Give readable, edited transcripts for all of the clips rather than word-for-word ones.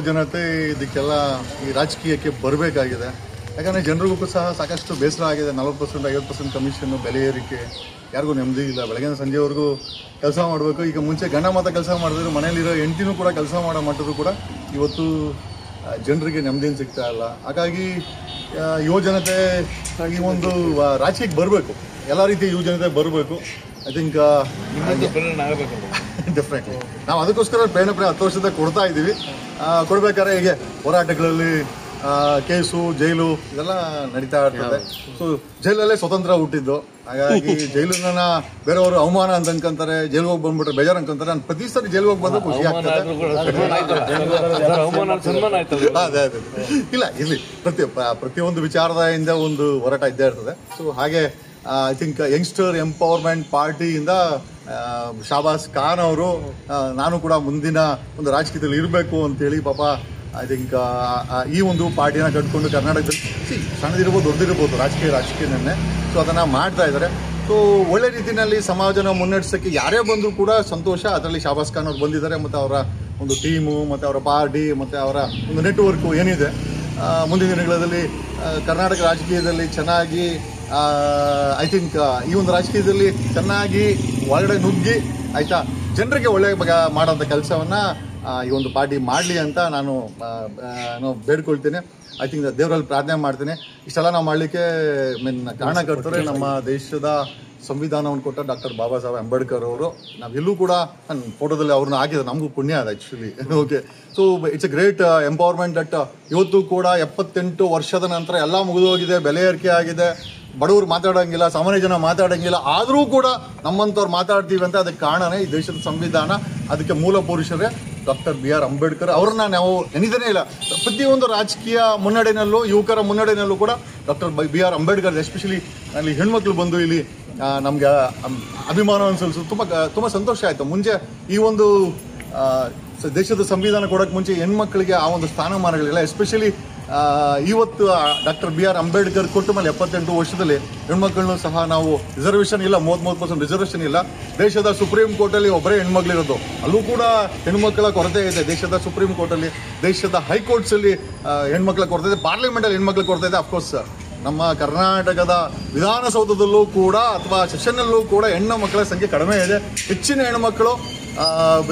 ಜನತೆ ಇದಕ್ಕೆಲ್ಲ ಈ ರಾಜಕೀಯಕ್ಕೆ ಬರಬೇಕಾಗಿದೆ. ಯಾಕಂದರೆ ಜನರಿಗೂ ಸಹ ಸಾಕಷ್ಟು ಬೇಸರ ಆಗಿದೆ. 40% 50% ಕಮಿಷನ್ನು, ಬೆಲೆ ಏರಿಕೆ, ಯಾರಿಗೂ ನೆಮ್ಮದಿ ಇಲ್ಲ. ಬೆಳಗಿನ ಸಂಜೆವರೆಗೂ ಕೆಲಸ ಮಾಡಬೇಕು. ಈಗ ಮುಂಚೆ ಗಂಡ ಮಾತ್ರ ಕೆಲಸ ಮಾಡಿದ್ರು, ಮನೇಲಿರೋ ಹೆಂಡತಿನೂ ಕೂಡ ಕೆಲಸ ಮಾಡೋ ಮಟ್ಟದ್ದು ಕೂಡ ಇವತ್ತು ಜನರಿಗೆ ನೆಮ್ಮದಿನ ಸಿಗ್ತಾ ಇಲ್ಲ. ಹಾಗಾಗಿ ಯುವ ಜನತೆ ಈ ಒಂದು ರಾಜಕೀಯಕ್ಕೆ ಬರಬೇಕು, ಎಲ್ಲ ರೀತಿಯ ಯುವ ಜನತೆ ಬರಬೇಕು. ಐ ಥಿಂಕ್ ಡೆಫಿನೆಟ್ಲಿ ನಾವು ಅದಕ್ಕೋಸ್ಕರ ಪ್ರೇರಣೆ 10 ವರ್ಷದ ಕೊಡ್ತಾ ಇದ್ದೀವಿ. ಕೊಡಬೇಕಾದ್ರೆ ಹೀಗೆ ಹೋರಾಟಗಳಲ್ಲಿ ಕೇಸು, ಜೈಲು ಇದೆಲ್ಲ ನಡೀತಾ ಇರ್ತದೆ. ಸೊ ಜೈಲಲ್ಲೇ ಸ್ವತಂತ್ರ ಹುಟ್ಟಿದ್ದು. ಹಾಗಾಗಿ ಜೈಲನ್ನ ಬೇರೆಯವರು ಅವಮಾನ ಅಂತ ಅನ್ಕೊಂತಾರೆ, ಜೈಲಿಗೆ ಹೋಗಿ ಬಂದ್ಬಿಟ್ರೆ ಬೇಜಾರು ಅನ್ಕೊಂತಾರೆ. ನಾನು ಪ್ರತಿ ಸರಿ ಜೈಲಿಗೆ ಹೋಗಿ ಬಂದು ಖುಷಿ ಆಗ್ತದೆ. ಅದೇ ಅದೇ ಇಲ್ಲ ಇಲ್ಲಿ ಪ್ರತಿಯೊಂದು ವಿಚಾರದ ಹಿಂದೆ ಒಂದು ಹೋರಾಟ ಇದ್ದೇ ಇರ್ತದೆ. ಸೊ ಹಾಗೆ ಐ ಥಿಂಕ್ ಯಂಗ್ಸ್ಟರ್ ಎಂಪವರ್ಮೆಂಟ್ ಪಾರ್ಟಿಯಿಂದ ಶಾಬಾಸ್ ಖಾನ್ ಅವರು ನಾನು ಕೂಡ ಮುಂದಿನ ಒಂದು ರಾಜಕೀಯದಲ್ಲಿ ಇರಬೇಕು ಅಂತೇಳಿ ಪಾಪ ಐ ಥಿಂಕ್ ಈ ಒಂದು ಪಾರ್ಟಿನ ಕಟ್ಕೊಂಡು ಕರ್ನಾಟಕದಲ್ಲಿ ಸಣ್ಣದಿರ್ಬೋದು ದೊಡ್ಡದಿರ್ಬೋದು ರಾಜಕೀಯನೇ ಸೊ ಅದನ್ನು ಮಾಡ್ತಾ ಇದ್ದಾರೆ. ಸೊ ಒಳ್ಳೆ ರೀತಿಯಲ್ಲಿ ಸಮಾಜನ ಮುನ್ನಡೆಸೋಕ್ಕೆ ಯಾರೇ ಬಂದರೂ ಕೂಡ ಸಂತೋಷ. ಅದರಲ್ಲಿ ಶಾಬಾಸ್ ಖಾನ್ ಅವರು ಬಂದಿದ್ದಾರೆ, ಮತ್ತು ಅವರ ಒಂದು ಟೀಮು, ಮತ್ತು ಅವರ ಪಾರ್ಟಿ, ಮತ್ತು ಅವರ ಒಂದು ನೆಟ್ವರ್ಕು ಏನಿದೆ ಮುಂದಿನ ದಿನಗಳಲ್ಲಿ ಕರ್ನಾಟಕ ರಾಜಕೀಯದಲ್ಲಿ ಚೆನ್ನಾಗಿ ಐ ಥಿಂಕ್ ಈ ಒಂದು ರಾಜಕೀಯದಲ್ಲಿ ಚೆನ್ನಾಗಿ ಒಳಗಡೆ ನುಗ್ಗಿ ಆಯಿತಾ ಜನರಿಗೆ ಒಳ್ಳೆ ಮಾಡೋಂಥ ಕೆಲಸವನ್ನು ಈ ಒಂದು ಪಾರ್ಟಿ ಮಾಡಲಿ ಅಂತ ನಾನು ಬೇಡ್ಕೊಳ್ತೀನಿ. ಐ ಥಿಂಕ್ ದೇವರಲ್ಲಿ ಪ್ರಾರ್ಥನೆ ಮಾಡ್ತೀನಿ. ಇಷ್ಟೆಲ್ಲ ನಾವು ಮಾಡಲಿಕ್ಕೆ ಕಾರಣಕರ್ತರೆ ನಮ್ಮ ದೇಶದ ಸಂವಿಧಾನವನ್ನು ಕೊಟ್ಟ ಡಾಕ್ಟರ್ ಬಾಬಾ ಸಾಹೇಬ್ ಅಂಬೇಡ್ಕರ್ ಅವರು. ನಾವೆಲ್ಲೂ ಕೂಡ ನನ್ನ ಫೋಟೋದಲ್ಲಿ ಅವ್ರನ್ನ ಹಾಕಿದ್ರೆ ನಮಗೂ ಪುಣ್ಯ ಅದು actually. Okay, so it's A great empowerment that ಇವತ್ತು ಕೂಡ 78 ವರ್ಷದ ನಂತರ ಎಲ್ಲ ಮುಗಿದೋಗಿದೆ, ಬೆಲೆ ಏರಿಕೆ ಆಗಿದೆ, ಬಡವರು ಮಾತಾಡೋಂಗಿಲ್ಲ, ಸಾಮಾನ್ಯ ಜನ ಮಾತಾಡೋಂಗಿಲ್ಲ, ಆದರೂ ಕೂಡ ನಮ್ಮಂಥವ್ರು ಮಾತಾಡ್ತೀವಿ ಅಂತ ಅದಕ್ಕೆ ಕಾರಣನೇ ಈ ದೇಶದ ಸಂವಿಧಾನ. ಅದಕ್ಕೆ ಮೂಲ ಪುರುಷರೇ ಡಾಕ್ಟರ್ BR ಅಂಬೇಡ್ಕರ್. ಅವ್ರನ್ನ ನಾವು ನೆನೆದೇ ಇಲ್ಲ. ಪ್ರತಿಯೊಂದು ರಾಜಕೀಯ ಮುನ್ನಡೆನಲ್ಲೂ, ಯುವಕರ ಮುನ್ನಡೆನಲ್ಲೂ ಕೂಡ ಡಾಕ್ಟರ್ BR ಅಂಬೇಡ್ಕರ್, ಎಸ್ಪೆಷಲಿ ಅಲ್ಲಿ ಹೆಣ್ಮಕ್ಳು ಬಂದು ಇಲ್ಲಿ ನಮಗೆ ಅಭಿಮಾನವನ್ನು ಸಲ್ಲಿಸೋದು ತುಂಬ ಸಂತೋಷ ಆಯಿತು. ಮುಂಚೆ ಈ ಒಂದು ದೇಶದ ಸಂವಿಧಾನ ಕೊಡೋಕ್ಕೆ ಮುಂಚೆ ಹೆಣ್ಮಕ್ಳಿಗೆ ಆ ಒಂದು ಸ್ಥಾನಮಾನಗಳಿಲ್ಲ. ಎಸ್ಪೆಷಲಿ ಇವತ್ತು ಡಾಕ್ಟರ್ BR ಅಂಬೇಡ್ಕರ್ ಕೊಟ್ಟ ಮೇಲೆ 78 ವರ್ಷದಲ್ಲಿ ಹೆಣ್ಮಕ್ಳನ್ನೂ ಸಹ ನಾವು ರಿಸರ್ವೇಷನ್ ಇಲ್ಲ, 33% ರಿಸರ್ವೇಷನ್ ಇಲ್ಲ. ದೇಶದ ಸುಪ್ರೀಂ ಕೋರ್ಟಲ್ಲಿ ಒಬ್ಬರೇ ಹೆಣ್ಮಕ್ಳಿರೋದು, ಅಲ್ಲೂ ಕೂಡ ಹೆಣ್ಮಕ್ಳ ಕೊರತೆ ಇದೆ. ದೇಶದ ಸುಪ್ರೀಂ ಕೋರ್ಟಲ್ಲಿ, ದೇಶದ ಹೈಕೋರ್ಟ್ಸಲ್ಲಿ ಹೆಣ್ಮಕ್ಳ ಕೊರತೆ ಇದೆ, ಪಾರ್ಲಿಮೆಂಟಲ್ಲಿ ಹೆಣ್ಮಕ್ಳ ಕೊರತೆ ಇದೆ. ಅಫ್ಕೋರ್ಸ್ ನಮ್ಮ ಕರ್ನಾಟಕದ ವಿಧಾನಸೌಧದಲ್ಲೂ ಕೂಡ ಅಥವಾ ಸೆಷನ್ನಲ್ಲೂ ಕೂಡ ಹೆಣ್ಣು ಮಕ್ಕಳ ಸಂಖ್ಯೆ ಕಡಿಮೆ ಇದೆ. ಹೆಚ್ಚಿನ ಹೆಣ್ಮಕ್ಳು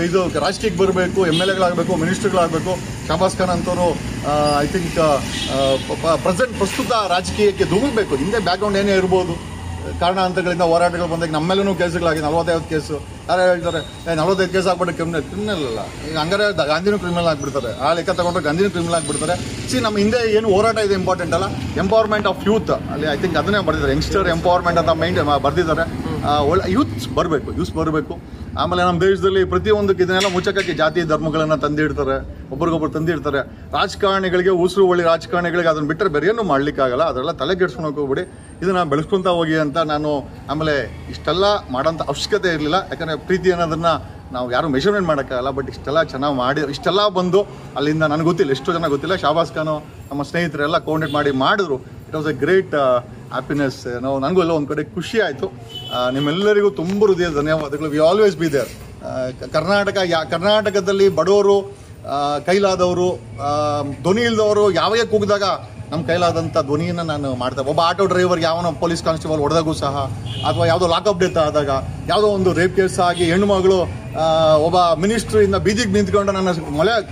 ಇದು ರಾಜಕೀಯಕ್ಕೆ ಬರಬೇಕು, MLAಗಳಾಗಬೇಕು, ಮಿನಿಸ್ಟರ್ಗಳಾಗಬೇಕು. ಶಾಬಾಸ್ ಖಾನ್ ಅಂತವರು ಐ ಥಿಂಕ್ ಪ್ರಸ್ತುತ ರಾಜಕೀಯಕ್ಕೆ ಧುಮುಕಬೇಕು. ಹಿಂದೆ ಬ್ಯಾಕ್ಗ್ರೌಂಡ್ ಏನೇ ಇರ್ಬೋದು, ಕಾರಣಾಂತರಗಳಿಂದ ಹೋರಾಟಗಳು ಬಂದಾಗ ನಮ್ಮೆಲ್ಲೂ ಕೇಸುಗಳಾಗಿದೆ. 45 ಕೇಸು. ಯಾರು ಹೇಳ್ತಾರೆ 45 ಕೇಸ್ ಆಗ್ಬಿಟ್ಟು ಕ್ರಿಮಿನಲ್ ಅಲ್ಲ, ಈಗ ಹಂಗಾರೆ ಗಾಂಧಿನೂ ಕ್ರಿಮಿನಲ್ ಆಗಿಬಿಡ್ತಾರೆ. ಆ ಲೆಕ್ಕ ತಗೊಂಡ್ರೆ ಗಾಂಧಿನೂ ಕ್ರಿಮಿನಲ್ ಆಗಿಬಿಡ್ತಾರೆ. ನಮ್ಮ ಹಿಂದೆ ಏನು ಹೋರಾಟ ಇದೆ ಇಂಪಾರ್ಟೆಂಟ್ ಅಲ್ಲ, ಎಂಪವರ್ಮೆಂಟ್ ಆಫ್ ಯೂತ್ ಅಲ್ಲಿ ಐ ಥಿಂಕ್ ಅದನ್ನೇ ಬರ್ದಿದ್ದಾರೆ. ಯಂಗ್ಸ್ಟರ್ ಎಂಪವರ್ಮೆಂಟ್ ಅಂತ ಬರ್ದಿದ್ದಾರೆ. ಒಳ್ಳೆ ಯೂತ್ಸ್ ಬರಬೇಕು. ಆಮೇಲೆ ನಮ್ಮ ದೇಶದಲ್ಲಿ ಪ್ರತಿಯೊಂದಕ್ಕೆ ಇದನ್ನೆಲ್ಲ ಮುಚ್ಚಕ್ಕೆ ಜಾತಿ ಧರ್ಮಗಳನ್ನು ತಂದಿಡ್ತಾರೆ, ಒಬ್ರಿಗೊಬ್ರು ತಂದಿಡ್ತಾರೆ. ರಾಜಕಾರಣಿಗಳಿಗೆ ಉಸಿರು ಒಳ್ಳೆ ರಾಜಕಾರಣಿಗಳಿಗೆ ಅದನ್ನು ಬಿಟ್ಟರೆ ಬೇರೆ ಏನು ಮಾಡ್ಲಿಕ್ಕಾಗಲ್ಲ. ಅದೆಲ್ಲ ತಲೆ ಕೆಡ್ಸ್ಕೊಂಡು ಹೋಗ್ಬಿಡಿ, ಇದನ್ನು ಬೆಳೆಸ್ಕೊತಾ ಹೋಗಿ ಅಂತ ನಾನು. ಆಮೇಲೆ ಇಷ್ಟೆಲ್ಲ ಮಾಡೋಂಥ ಅವಶ್ಯಕತೆ ಇರಲಿಲ್ಲ, ಯಾಕಂದರೆ ಪ್ರೀತಿ ಅನ್ನೋದನ್ನು ನಾವು ಯಾರು ಮೆಷರ್ಮೆಂಟ್ ಮಾಡೋಕ್ಕಾಗಲ್ಲ. ಬಟ್ ಇಷ್ಟೆಲ್ಲ ಚೆನ್ನಾಗಿ ಮಾಡಿ, ಇಷ್ಟೆಲ್ಲ ಬಂದು ಅಲ್ಲಿಂದ ನನಗೆ ಗೊತ್ತಿಲ್ಲ, ಎಷ್ಟೋ ಜನ ಗೊತ್ತಿಲ್ಲ. ಶಾಬಾಸ್ ಖಾನು ನಮ್ಮ ಸ್ನೇಹಿತರೆಲ್ಲ ಕೋಆರ್ಡಿನೇಟ್ ಮಾಡಿ ಮಾಡಿದ್ರು. It was A great happiness. ನನಗೂ ಎಲ್ಲ ಒಂದು ಕಡೆ ಖುಷಿ ಆಯಿತು. ನಿಮ್ಮೆಲ್ಲರಿಗೂ ತುಂಬ ಹೃದಯದ ಧನ್ಯವಾದಗಳು. We always be there. ಕರ್ನಾಟಕದಲ್ಲಿ ಬಡವರು, ಕೈಲಾದವರು, ಧ್ವನಿ ಇಲ್ಲದವರು ಯಾವಾಗ ಕೂಗಿದಾಗ ನಮ್ಮ ಕೈಲಾದಂಥ ಧ್ವನಿಯನ್ನು ನಾನು ಮಾಡ್ತೇನೆ. ಒಬ್ಬ ಆಟೋ ಡ್ರೈವರ್ಗೆ ಯಾವನೋ ಪೊಲೀಸ್ ಕಾನ್ಸ್ಟೇಬಲ್ ಹೊಡೆದಾಗೂ ಸಹ, ಅಥವಾ ಯಾವುದೋ ಲಾಕಪ್ ಡೆತ್ ಆದಾಗ, ಯಾವುದೋ ಒಂದು ರೇಪ್ ಕೇಸ್ ಆಗಿ ಹೆಣ್ಣುಮಗಳು ಒಬ್ಬ ಮಿನಿಸ್ಟ್ರಿಂದ ಬೀದಿಗೆ ನಿಂತ್ಕೊಂಡು ನನ್ನ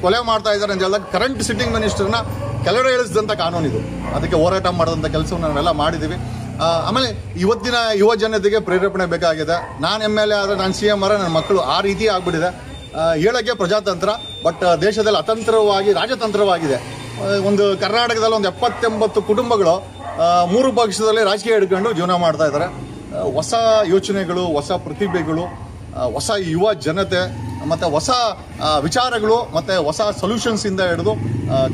ಕೊಲೆ ಮಾಡ್ತಾ ಇದ್ದಾರೆ ಅಂತ ಹೇಳಿದಾಗ ಕರೆಂಟ್ ಸಿಟ್ಟಿಂಗ್ ಮಿನಿಸ್ಟರ್ನ ಕೆಳಗಡೆ ಇಳಿಸಿದಂಥ ಕಾನೂನಿದು. ಅದಕ್ಕೆ ಹೋರಾಟ ಮಾಡೋದಂಥ ಕೆಲಸವನ್ನು ನಾವೆಲ್ಲ ಮಾಡಿದ್ದೀವಿ. ಆಮೇಲೆ ಇವತ್ತಿನ ಯುವ ಜನತೆಗೆ ಪ್ರೇರೇಪಣೆ ಬೇಕಾಗಿದೆ. ನಾನು MLA ಆದರೆ, ನಾನು CM ಆದರೆ ನನ್ನ ಮಕ್ಕಳು, ಆ ರೀತಿ ಆಗ್ಬಿಟ್ಟಿದೆ. ಹೇಳೋಕ್ಕೆ ಪ್ರಜಾತಂತ್ರ, ಬಟ್ ದೇಶದಲ್ಲಿ ಅತಂತ್ರವಾಗಿ ರಾಜತಂತ್ರವಾಗಿದೆ. ಒಂದು ಕರ್ನಾಟಕದಲ್ಲಿ ಒಂದು 70-80 ಕುಟುಂಬಗಳು 3 ಪಕ್ಷದಲ್ಲಿ ರಾಜಕೀಯ ಹಿಡ್ಕೊಂಡು ಜೀವನ ಮಾಡ್ತಾ ಇದ್ದಾರೆ. ಹೊಸ ಯೋಚನೆಗಳು, ಹೊಸ ಪ್ರತಿಭೆಗಳು, ಹೊಸ ಯುವ ಜನತೆ, ಮತ್ತು ಹೊಸ ವಿಚಾರಗಳು, ಮತ್ತು ಹೊಸ ಸೊಲ್ಯೂಷನ್ಸಿಂದ ಹಿಡಿದು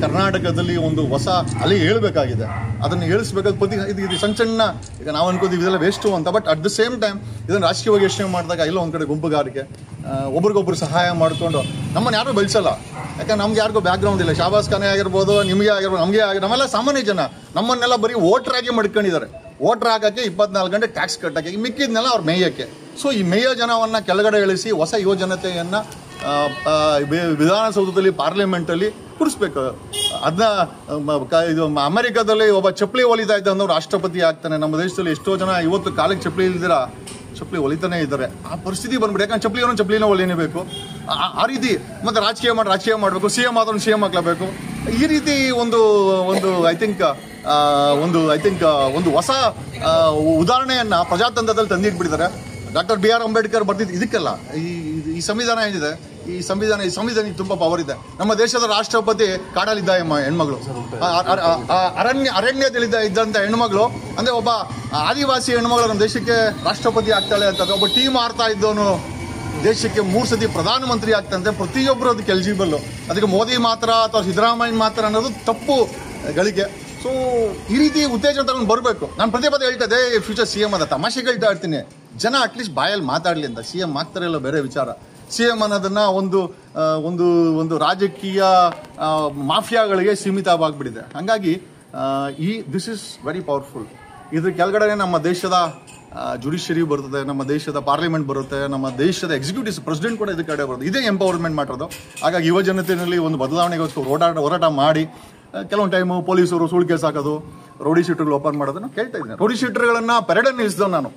ಕರ್ನಾಟಕದಲ್ಲಿ ಒಂದು ಹೊಸ ಅಲೆ ಹೇಳಬೇಕಾಗಿದೆ. ಅದನ್ನು ಹೇಳಿಸ್ಬೇಕಾದ್ರೆ ಇದು ಸಣ್ಣ ಈಗ ನಾವು ಅನ್ಕೋತೀವಿ ಇದೆಲ್ಲ ವೇಸ್ಟು ಅಂತ. But at the same time ಇದನ್ನು ರಾಜಕೀಯವಾಗಿ ಯೋಚನೆ ಮಾಡಿದಾಗ ಇಲ್ಲ ಒಂದು ಕಡೆ ಗುಂಪುಗಾರಿಕೆ, ಒಬ್ರಿಗೊಬ್ರು ಸಹಾಯ ಮಾಡಿಕೊಂಡು ನಮ್ಮನ್ನು ಯಾರೂ ಬೆಳೆಸಲ್ಲ. ಯಾಕಂದ್ರೆ ನಮ್ಗೆ ಯಾರಿಗೂ ಬ್ಯಾಕ್ಗ್ರೌಂಡ್ ಇಲ್ಲ. ಶಾಬಾಸ್ ಖಾನ್ ಆಗಿರ್ಬೋದು, ನಿಮಗೆ ಆಗಿರ್ಬೋದು, ನಮಗೆ ನಮ್ಮೆಲ್ಲ ಸಾಮಾನ್ಯ ಜನ. ನಮ್ಮನ್ನೆಲ್ಲ ಬರೀ ವೋಟ್ರಾಗಿ ಮಾಡ್ಕೊಂಡಿದ್ದಾರೆ. ವೋಟ್ರ್ ಹಾಕೋಕ್ಕೆ 24 ಗಂಟೆ ಟ್ಯಾಕ್ಸ್ ಕಟ್ಟೋಕ್ಕೆ, ಮಿಕ್ಕಿದ್ನೆಲ್ಲ ಅವ್ರು ಮೇಯಕ್ಕೆ. ಸೊ ಈ ಮೇಯ ಜನವನ್ನು ಕೆಳಗಡೆ ಇಳಿಸಿ ಹೊಸ ಯುವ ಜನತೆಯನ್ನು ವಿಧಾನಸೌಧದಲ್ಲಿ, ಪಾರ್ಲಿಮೆಂಟಲ್ಲಿ ಕೂರಿಸ್ಬೇಕು. ಅದನ್ನ ಇದು ಅಮೆರಿಕಾದಲ್ಲಿ ಒಬ್ಬ ಚಪ್ಪಲಿ ಹೊಲಿತಾ ಇದ್ದ ಅನ್ನೋರು ರಾಷ್ಟ್ರಪತಿ ಆಗ್ತಾನೆ. ನಮ್ಮ ದೇಶದಲ್ಲಿ ಎಷ್ಟೋ ಜನ ಇವತ್ತು ಕಾಲಿಗೆ ಚಪ್ಪಲಿ ಇಲ್ದಿರ ಚಪ್ಪಲಿ ಹೊಲಿತಾನೆ ಇದ್ದಾರೆ. ಆ ಪರಿಸ್ಥಿತಿ ಬಂದ್ಬಿಟ್ಟು, ಯಾಕಂದ್ರೆ ಚಪ್ಪಲಿನ ಹೊಲಿನೇಬೇಕು. ಆ ರೀತಿ ಮತ್ತೆ ರಾಜಕೀಯ ಮಾಡಬೇಕು, CM ಆದ್ರೂ CM ಹಾಕ್ಲೇಬೇಕು. ಈ ರೀತಿ ಒಂದು ಐ ಥಿಂಕ್ ಒಂದು ಹೊಸ ಉದಾಹರಣೆಯನ್ನ ಪ್ರಜಾತಂತ್ರದಲ್ಲಿ ತಂದಿಟ್ಬಿಟ್ಟಿದ್ದಾರೆ. ಡಾಕ್ಟರ್ BR ಅಂಬೇಡ್ಕರ್ ಬರ್ತಿದ್ದು ಇದಕ್ಕೆಲ್ಲ. ಈ ಸಂವಿಧಾನ ಏನಿದೆ, ಈ ಸಂವಿಧಾನಕ್ಕೆ ತುಂಬಾ ಪವರ್ ಇದೆ. ನಮ್ಮ ದೇಶದ ರಾಷ್ಟ್ರಪತಿ ಕಾಡಲ್ಲಿದ್ದ ಹೆಣ್ಮಗಳು, ಅರಣ್ಯದಲ್ಲಿದ್ದ ಇದ್ದಂತ ಹೆಣ್ಮಗಳು, ಅಂದ್ರೆ ಒಬ್ಬ ಆದಿವಾಸಿ ಹೆಣ್ಮಗಳು ನಮ್ಮ ದೇಶಕ್ಕೆ ರಾಷ್ಟ್ರಪತಿ ಆಗ್ತಾಳೆ ಅಂತ. ಒಬ್ಬ ಟೀಮ್ ಆಡ್ತಾ ಇದ್ದವನು ದೇಶಕ್ಕೆ 3 ಸತಿ ಪ್ರಧಾನಮಂತ್ರಿ ಆಗ್ತಂತೆ. ಪ್ರತಿಯೊಬ್ಬರು ಅದಕ್ಕೆ ಎಲಿಜಿಬಲ್. ಅದಕ್ಕೆ ಮೋದಿ ಮಾತ್ರ ಅಥವಾ ಸಿದ್ದರಾಮಯ್ಯ ಮಾತ್ರ ಅನ್ನೋದು ತಪ್ಪು ಗಳಿಕೆ. ಸೊ ಈ ರೀತಿ ಉತ್ತೇಜನ ತಗೊಂಡು ಬರಬೇಕು. ನಾನು ಪದೇ ಹೇಳ್ತಾ ಇದ್ದೆ ಫ್ಯೂಚರ್ CM ಅದ ತಮಾಷೆ ಹೇಳ್ತಾ ಇರ್ತೀನಿ. ಜನ ಅಟ್ಲೀಸ್ಟ್ ಬಾಯಲ್ಲಿ ಮಾತಾಡ್ಲಿ ಅಂತ. CM ಆಗ್ತಾರಲ್ಲ ಬೇರೆ ವಿಚಾರ. CM ಅನ್ನೋದನ್ನ ಒಂದು ರಾಜಕೀಯ ಮಾಫಿಯಾಗಳಿಗೆ ಸೀಮಿತವಾಗ್ಬಿಟ್ಟಿದೆ. ಹಾಗಾಗಿ ದಿಸ್ ಇಸ್ ವೆರಿ ಪವರ್ಫುಲ್. ಇದ್ರ ಕೆಳಗಡೆ ನಮ್ಮ ದೇಶದ ಜುಡಿಷಿಯರಿ ಬರ್ತದೆ, ನಮ್ಮ ದೇಶದ ಪಾರ್ಲಿಮೆಂಟ್ ಬರುತ್ತೆ, ನಮ್ಮ ದೇಶದ ಎಕ್ಸಿಕ್ಯೂಟಿವ್ ಪ್ರೆಸಿಡೆಂಟ್ ಕೂಡ ಇದಕ್ಕೆ ಕಡೆ ಬರುತ್ತೆ. ಇದೇ ಎಂಪವರ್ಮೆಂಟ್ ಮಾಡೋದು. ಹಾಗಾಗಿ ಯುವ ಜನತೆಯಲ್ಲಿ ಒಂದು ಬದಲಾವಣೆಗೋಸ್ಕರ ಹೋರಾಟ ಮಾಡಿ ಕೆಲವೊಂದು ಟೈಮು ಪೊಲೀಸರು ಸುಳ್ಳು ಕೇಸ್ ಹಾಕೋದು, ರೌಡಿ ಶೀಟರ್ಗಳು ಓಪನ್ ಮಾಡೋದನ್ನ ಕೇಳ್ತಾ ಇದ್ದೀನಿ. ರೌಡಿ ಶೀಟರ್ಗಳನ್ನ ಪೆರೇಡ್ ಅನ್ನು ನಿಲ್ಲಿಸಿದವ್ ನಾನು.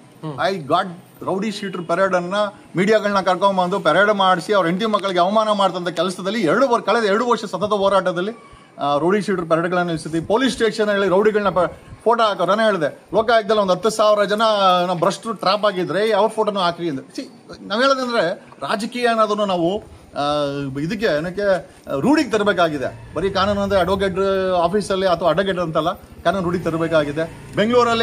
I got rowdy sheeter parade ಅನ್ನ ಮೀಡಿಯಾಗಳನ್ನ ಕರ್ಕೊಂಡ್ಬಂದು ಪೆರೇಡ್ ಮಾಡಿಸಿ ಅವ್ರ ಹೆಂಡತಿ ಮಕ್ಕಳಿಗೆ ಅವಮಾನ ಮಾಡ್ತಂತ ಕೆಲಸದಲ್ಲಿ ಕಳೆದ 2 ವರ್ಷ ಸತತ ಹೋರಾಟದಲ್ಲಿ ರೌಡಿ ಶೀಟರ್ ಪೆರೇಡ್ಗಳನ್ನ ನಿಲ್ಲಿಸ್ತೀವಿ. ಪೊಲೀಸ್ ಸ್ಟೇಷನ್ ಹೇಳಿ ರೌಡಿಗಳನ್ನ ಫೋಟೋ ಹಾಕೋರು. ನಾನು ಹೇಳಿದೆ ಲೋಕಾಯುಕ್ತದಲ್ಲಿ ಒಂದು 10,000 ಜನ ಭ್ರಷ್ಟರು ಟ್ರಾಪ್ ಆಗಿದ್ರೆ ಅವ್ರ ಫೋಟೋನು ಹಾಕಿ ಅಂತ. ನಾವ್ ಹೇಳೋದಂದ್ರೆ ರಾಜಕೀಯ ಅನ್ನೋದನ್ನು ನಾವು ಏನಕ್ಕೆ ರೂಢಿಗೆ ತರಬೇಕಾಗಿದೆ. ಬರೀ ಕಾನೂನು ಅಂದ್ರೆ ಅಡ್ವೊಕೇಟ್ ಆಫೀಸಲ್ಲಿ ಅಥವಾ ಅಡ್ವೊಕೇಟ್ ಅಂತಲ್ಲ, ಕಾನೂನು ರೂಢಿಗೆ ತರಬೇಕಾಗಿದೆ. ಬೆಂಗಳೂರಲ್ಲಿ